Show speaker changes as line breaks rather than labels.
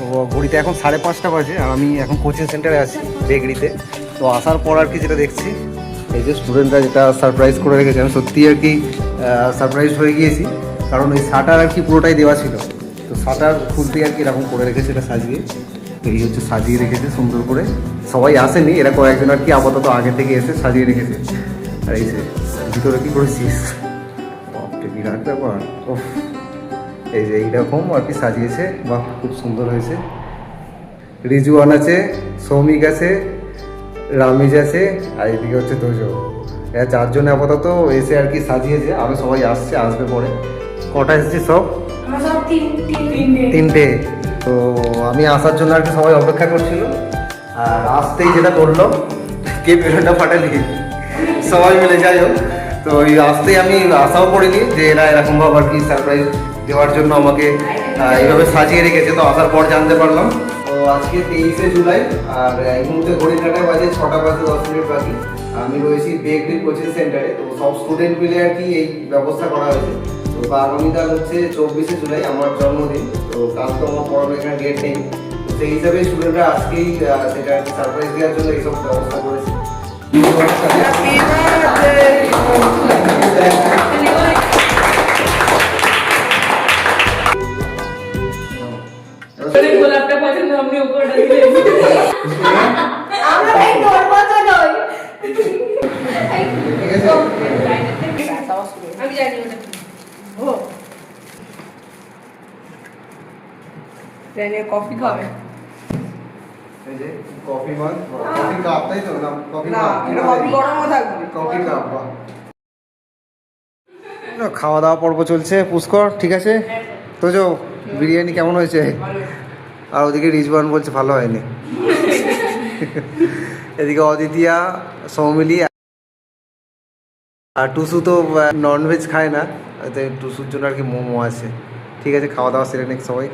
তো ঘড়িতে এখন 5:30 বাজে আর আমি এখন কোচিং সেন্টারে আছি বেগড়িতে। তো আসার পর আর কি যেটা দেখছি, এই যে স্টুডেন্টরা যেটা সারপ্রাইজ করে রেখেছে, আমি সত্যি আর কি সারপ্রাইজ হয়ে গিয়েছি। কারণ ওই শাটার আর কি পুরোটাই দেওয়া ছিল, তো শাটার খুলতে আর কি এরকম করে রেখেছে, এটা সাজিয়ে। তো এই হচ্ছে সাজিয়ে রেখেছে সুন্দর করে। সবাই আসেনি, এরা কয়েকজন আর কি আপাতত আগে থেকে এসে সাজিয়ে রেখেছে। আর এই যে ভিতরে কি করেছিস, বিরাট ব্যাপার। এই যে এইরকম আর কি সাজিয়েছে, বাহ খুব সুন্দর হয়েছে। রিজওয়ান আছে, সৌমিক আছে, রামিজ আছে, আর এদিকে হচ্ছে তোজো। এরা 4 জনে আপাতত এসে আর কি সাজিয়েছে, আরও সবাই আসছে, আসবে পরে। কটা এসেছে সব? 3টে। তো আমি আসার জন্য আর কি সবাই অপেক্ষা করছিল, আর আসতেই যেটা করলো, কে বেলুনটা ফাটালি, সবাই মিলে। যাই হোক, তো এই আসতেই আমি আশাও করিনি যে এরা এরকমভাবে আর কি সারপ্রাইজ দেওয়ার জন্য আমাকে এইভাবে সাজিয়ে রেখেছে। তো আসার পর জানতে পারলাম। তো আজকে 23শে জুলাই, আর এই মুহূর্তে ঘড়ি কাটা বাজে 6:10 বাকি। আমি রয়েছি বেগড়ি কোচিং সেন্টারে। তো সব স্টুডেন্ট মিলে আর কি এই ব্যবস্থা করা হয়েছে। তো আগামীকাল হচ্ছে 24শে জুলাই আমার জন্মদিন। তো কাল তো আমার পড়ানো এখানে ডেট নেই, তো সেই হিসাবে স্টুডেন্টরা আজকেই সেটা সারপ্রাইজ দেওয়ার জন্য এইসব ব্যবস্থা করেছে।
গোলাপটা পছন্দ, আপনি উপরটা দিলেন।
আমরা ভাই তোর মতো নই। আমি জানি ওটা ও জানি কফি খাবে।
এই যে কফি মগ, কফি কাপ, তাই তো? না কফি
না,
কাপ,
এটা কফি গরমও থাকবে।
Coffee cup. খাওয়া দাওয়া পর্ব চলছে। পুষ্কর ঠিক আছে তো? যো বিরিয়ানি কেমন হয়েছে? আর ওদিকে রিজওয়ান বলছে ভালো হয়নি। এদিকে অদিতিয়া, সৌমিলি আর টুসু তো ননভেজ খায় না, টুসুর জন্য আর কি মোমো আছে। ঠিক আছে, খাওয়া দাওয়া সেরে নেক সবাই।